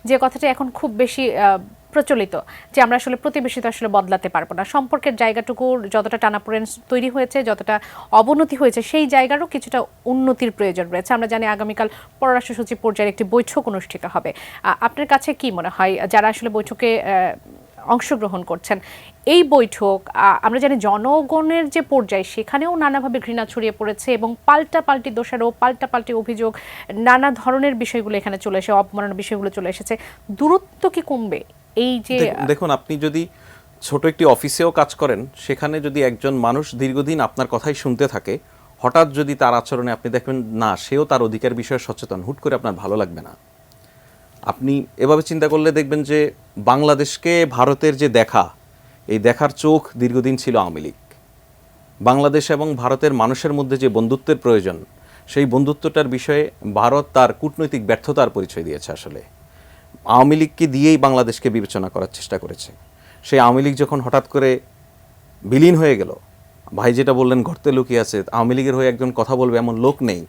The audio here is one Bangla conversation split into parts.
যে কথাটা এখন খুব বেশি প্রচলিত, যে আমরা আসলে প্রতিবেশী তো আসলে বদলাতে পারবো না, সম্পর্কের জায়গাটুকুর যতটা টানাপোড়েন তৈরি হয়েছে, যতটা অবনতি হয়েছে, সেই জায়গারও কিছুটা উন্নতির প্রয়োজন রয়েছে। আমরা জানি আগামীকাল পররাষ্ট্র সচিব পর্যায়ের একটি বৈঠক অনুষ্ঠিত হবে। আপনার কাছে কি মনে হয়, যারা আসলে বৈঠকে অংশগ্রহণ করছেন, এই বৈঠক, আমরা জানি জনগণের যে পর্যায়ে সেখানেও নানাভাবে ঘৃণা ছড়িয়ে পড়েছে এবং পাল্টাপাল্টি দোষারোপ, পাল্টাপাল্টি অভিযোগ, নানা ধরনের বিষয়গুলো এখানে চলে এসে, অপমাননার বিষয়গুলো চলে এসেছে, দূরত্ব কি কমবে? এই যে দেখুন, আপনি যদি ছোট একটি অফিসেও কাজ করেন, সেখানে যদি একজন মানুষ দীর্ঘদিন আপনার কথাই শুনতে থাকে, হঠাৎ যদি তার আচরণে আপনি দেখবেন না সেও তার অধিকার বিষয়ে সচেতন, হুট করে আপনার ভালো লাগবে না। আপনি এভাবে চিন্তা করলে দেখবেন যে বাংলাদেশকে ভারতের যে দেখা, এই দেখার চোখ দীর্ঘদিন ছিল আওয়ামী লীগ। বাংলাদেশ এবং ভারতের মানুষের মধ্যে যে বন্ধুত্বের প্রয়োজন, সেই বন্ধুত্বটার বিষয়ে ভারত তার কূটনৈতিক ব্যর্থতার পরিচয় দিয়েছে। আসলে আওয়ামী লীগকে দিয়েই বাংলাদেশকে বিবেচনা করার চেষ্টা করেছে। সেই আওয়ামী লীগ যখন হঠাৎ করে বিলীন হয়ে গেল, ভাই যেটা বললেন গর্তে লুকিয়ে আছে, আওয়ামী লীগের হয়ে একজন কথা বলবে এমন লোক নেই,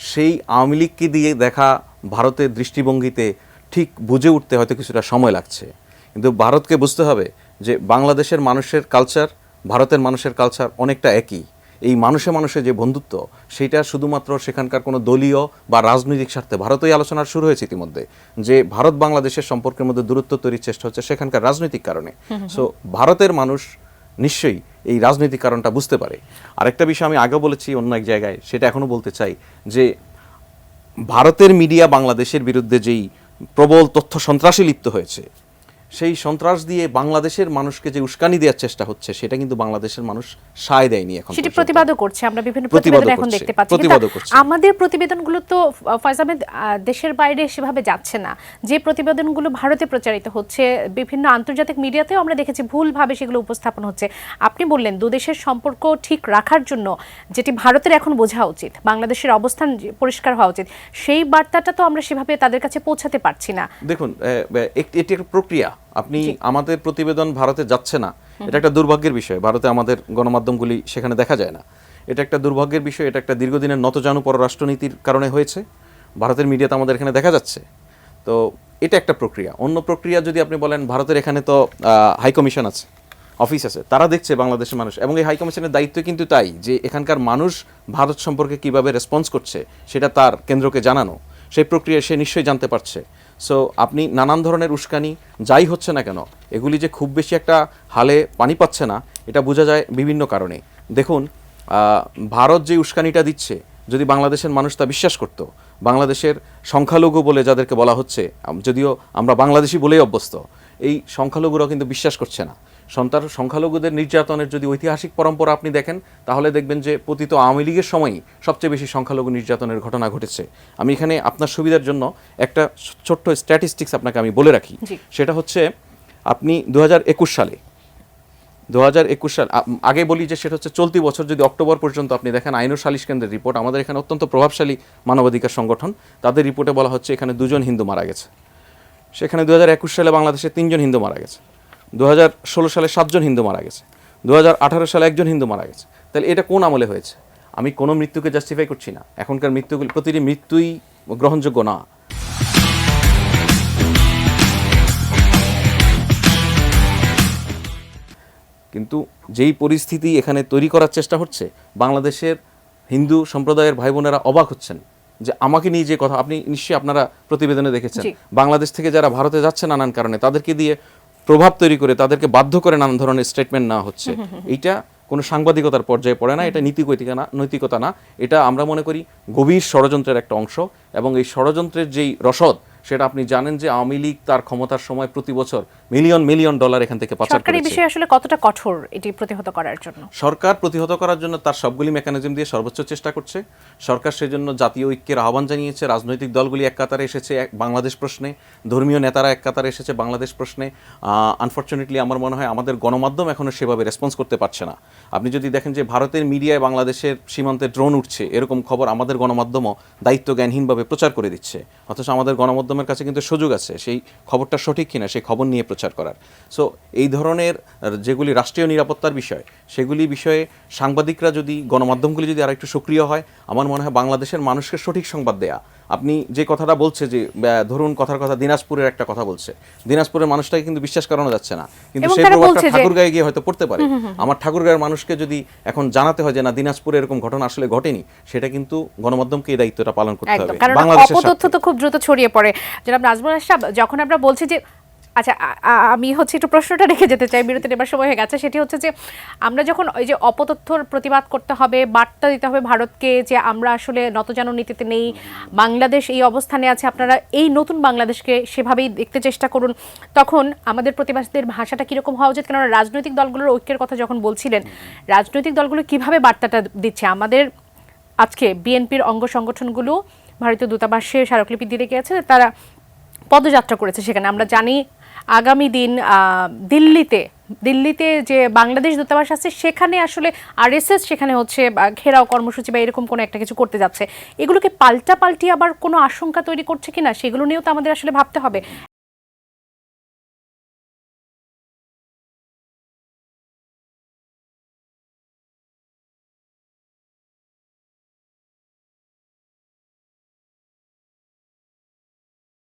সেই আওয়ামী লীগকে দিয়ে দেখা ভারতের দৃষ্টিভঙ্গিতে ঠিক বুঝে উঠতে হয়তো কিছুটা সময় লাগছে। কিন্তু ভারতকে বুঝতে হবে যে বাংলাদেশের মানুষের কালচার, ভারতের মানুষের কালচার অনেকটা একই। এই মানুষে মানুষে যে বন্ধুত্ব, সেটা শুধুমাত্র সেখানকার কোনো দলীয় বা রাজনৈতিক স্বার্থে, ভারতেই আলোচনা শুরু হয়েছে ইতিমধ্যে যে ভারত বাংলাদেশের সম্পর্কের মধ্যে দূরত্ব তৈরির চেষ্টা হচ্ছে সেখানকার রাজনৈতিক কারণে। সো ভারতের মানুষ নিশ্চয়ই এই রাজনৈতিক কারণটা বুঝতে পারে। আরেকটা বিষয় আমি আগেও বলেছি অন্য এক জায়গায়, সেটা এখনও বলতে চাই, যে ভারতের মিডিয়া বাংলাদেশের বিরুদ্ধে যেই প্রবল তথ্য সন্ত্রাসে লিপ্ত হয়েছে, সেই সন্ত্রাস দিয়ে বাংলাদেশের মানুষকে যে উস্কানি দেওয়ার চেষ্টা হচ্ছে, সেটা কিন্তু বাংলাদেশের মানুষ সায় দেয়নি। এখন সেটি প্রতিবাদও করছে, আমরা বিভিন্ন প্রতিবেদন এখন দেখতে পাচ্ছি। আমাদের প্রতিবেদনগুলো তো ফয়জ আহমেদ দেশের বাইরে সেভাবে যাচ্ছে না। যে প্রতিবেদনগুলো ভারতে প্রচারিত হচ্ছে, বিভিন্ন আন্তর্জাতিক মিডিয়াতেও আমরা দেখেছি ভুলভাবে সেগুলো উপস্থাপন হচ্ছে। আপনি বললেন দুদেশের সম্পর্ক ঠিক রাখার জন্য যেটি ভারতের এখন বোঝা উচিত, বাংলাদেশের অবস্থান পরিষ্কার হওয়া উচিত, সেই বার্তাটা তো আমরা সেভাবে তাদের কাছে পৌঁছাতে পারছি না। দেখুন, এটি একটা প্রক্রিয়া। আপনি আমাদের প্রতিবেদন ভারতে যাচ্ছে না, এটা একটা দুর্ভাগ্যের বিষয়। ভারতে আমাদের গণমাধ্যমগুলি সেখানে দেখা যায় না, এটা একটা দুর্ভাগ্যের বিষয়। এটা একটা দীর্ঘদিনের নতজানু পররাষ্ট্রনীতির কারণে হয়েছে। ভারতের মিডিয়াতে আমাদের এখানে দেখা যাচ্ছে। তো এটা একটা প্রক্রিয়া। অন্য প্রক্রিয়া যদি আপনি বলেন, ভারতের এখানে তো হাই কমিশন আছে, অফিস আছে, তারা দেখছে বাংলাদেশের মানুষ, এবং এই হাই কমিশনের দায়িত্ব কিন্তু তাই যে এখানকার মানুষ ভারত সম্পর্কে কিভাবে রেসপন্স করছে সেটা তার কেন্দ্রকে জানানো। সেই প্রক্রিয়া সে নিশ্চয়ই জানতে পারছে। সো আপনি নানান ধরনের উস্কানি যাই হচ্ছে না কেন, এগুলি যে খুব বেশি একটা হালে পানি পাচ্ছে না, এটা বোঝা যায় বিভিন্ন কারণে। দেখুন, ভারত যে উস্কানিটা দিচ্ছে, যদি বাংলাদেশের মানুষ তা বিশ্বাস করত, বাংলাদেশের সংখ্যালঘু বলে যাদেরকে বলা হচ্ছে, যদিও আমরা বাংলাদেশি বলেই অভ্যস্ত, এই সংখ্যালঘুরাও কিন্তু বিশ্বাস করছে না। সংখ্যালঘুদের নির্যাতনের যদি ঐতিহাসিক পরম্পরা আপনি দেখেন, তাহলে দেখবেন যে পতিত আওয়ামী লীগের সময়ই সবচেয়ে বেশি সংখ্যালঘু নির্যাতনের ঘটনা ঘটেছে। আমি এখানে আপনার সুবিধার জন্য একটা ছোট্ট স্ট্যাটিস্টিক্স আপনাকে আমি বলে রাখি। সেটা হচ্ছে, আপনি 2021 সালে আগে বলি যে সেটা হচ্ছে চলতি বছর যদি অক্টোবর পর্যন্ত আপনি দেখেন, আইন ও সালিশ কেন্দ্রের রিপোর্ট, আমাদের এখানে অত্যন্ত প্রভাবশালী মানবাধিকার সংগঠন, তাদের রিপোর্টে বলা হচ্ছে এখানে 2 জন হিন্দু মারা গেছে। সেখানে 2021 সালে বাংলাদেশে 3 জন হিন্দু মারা গেছে, 2016 সালে 7 জন হিন্দু মারা গেছে, 2018 সালে 1 জন হিন্দু মারা গেছে। তাহলে এটা কোন আমলে হয়েছে? আমি কোনো মৃত্যুকে জাস্টিফাই করছি না, এখনকার মৃত্যুগুলি, প্রতিটি মৃত্যুই গ্রহণযোগ্য না। কিন্তু যেই পরিস্থিতি এখানে তৈরি করার চেষ্টা হচ্ছে, বাংলাদেশের হিন্দু সম্প্রদায়ের ভাই বোনেরা অবাক হচ্ছেন যে আমাকে নিয়ে যে কথা, আপনি নিশ্চয়ই আপনারা প্রতিবেদনে দেখেছেন, বাংলাদেশ থেকে যারা ভারতে যাচ্ছে নানান কারণে, তাদেরকে দিয়ে প্রভাব তৈরি করে, তাদেরকে বাধ্য করে নানান ধরনের স্টেটমেন্ট নেওয়া হচ্ছে। এইটা কোনো সাংবাদিকতার পর্যায়ে পড়ে না, এটা নৈতিকতা না, এটা আমরা মনে করি গভীর ষড়যন্ত্রের একটা অংশ। এবং এই ষড়যন্ত্রের যেই রসদ, সেটা আপনি জানেন যে আওয়ামী লীগ তার ক্ষমতার সময় প্রতি বছর মিলিয়ন মিলিয়ন ডলার এখান থেকে পাচার করেছে। সরকার এই বিষয়ে আসলে কতটা কঠোর এটি প্রতিহত করার জন্য? সরকার প্রতিহত করার জন্য তার সবগুলি মেকানিজম দিয়ে সর্বোচ্চ চেষ্টা করছে। সরকার সেজন্য জাতীয় ঐক্যের আহ্বান জানিয়েছে, রাজনৈতিক দলগুলি এক কাতারে এসেছে বাংলাদেশ প্রশ্নে, ধর্মীয় নেতারা এক কাতারে এসেছে বাংলাদেশ প্রশ্নে। আনফর্চুনেটলি আমার মনে হয় আমাদের গণমাধ্যম এখনও সেভাবে রেসপন্স করতে পারছে না। আপনি যদি দেখেন যে ভারতের মিডিয়ায় বাংলাদেশের সীমান্তে ড্রোন উঠছে, এরকম খবর আমাদের গণমাধ্যমও দায়িত্ব জ্ঞানহীনভাবে প্রচার করে দিচ্ছে, অথচ আমাদের গণমাধ্যমের কাছে কিন্তু সুযোগ আছে সেই খবরটা সঠিক কিনা সেই খবর নিয়ে প্রচার করার। সো এই ধরনের যেগুলি রাষ্ট্রীয় নিরাপত্তার বিষয়, সেগুলি বিষয়ে সাংবাদিকরা যদি, গণমাধ্যমগুলি যদি আর একটু সক্রিয় হয়, আমার মনে হয় বাংলাদেশের মানুষকে সঠিক সংবাদ দেয়া আপনি যে কথাটা বলছে যে ধরুন কথার কথা দিনাজপুরের একটা কথা বলছে, দিনাজপুরের মানুষটাকে কিন্তু বিশ্বাস করানো যাচ্ছে না, কিন্তু এবং সেই তারা প্রভাবটা বলছে যে- ঠাকুরগাঁয়ে গিয়ে হয়তো পড়তে পারে। আমার ঠাকুরগাঁয়ের মানুষকে যদি এখন জানাতে হয় যে না দিনাজপুরে এরকম ঘটনা আসলে ঘটেনি, সেটা কিন্তু গণমাধ্যমকে এই দায়িত্বটা পালন করতে একদম, হবে কারণ বাংলাদেশের অপতথ্য স্বার্থে। তো খুব দ্রুত ছড়িয়ে পড়ে। জনাব নাজমুল আশরাফ, যখন আমরা বলছি যে আচ্ছা আমি হচ্ছে একটু প্রশ্নটা রেখে যেতে চাই, বিরতি নেবার সময় হয়ে গেছে, সেটি হচ্ছে যে আমরা যখন ওই যে অপতথ্যর প্রতিবাদ করতে হবে, বার্তা দিতে হবে ভারতকে যে আমরা আসলে নতজানু নীতিতে নেই, বাংলাদেশ এই অবস্থানে আছে, আপনারা এই নতুন বাংলাদেশকে সেভাবেই দেখতে চেষ্টা করুন, তখন আমাদের প্রতিবাদীদের ভাষাটা কীরকম হওয়া উচিত? কেননা রাজনৈতিক দলগুলোর ঐক্যের কথা যখন বলছিলেন, রাজনৈতিক দলগুলো কিভাবে বার্তাটা দিচ্ছে? আমাদের আজকে বিএনপির অঙ্গ সংগঠনগুলো ভারতীয় দূতাবাসে স্মারকলিপি দিতে গিয়েছে, তারা পদযাত্রা করেছে সেখানে। আমরা জানি আগামী দিন দিল্লিতে যে বাংলাদেশ দূতাবাস আছে সেখানে আসলে আরএসএস সেখানে হচ্ছে ঘেরাও কর্মসূচি বা এরকম কোনো একটা কিছু করতে যাচ্ছে। এগুলোকে পাল্টাপাল্টি আবার কোনো আশঙ্কা তৈরি করছে কিনা সেগুলো নিয়েও তো আমাদের আসলে ভাবতে হবে।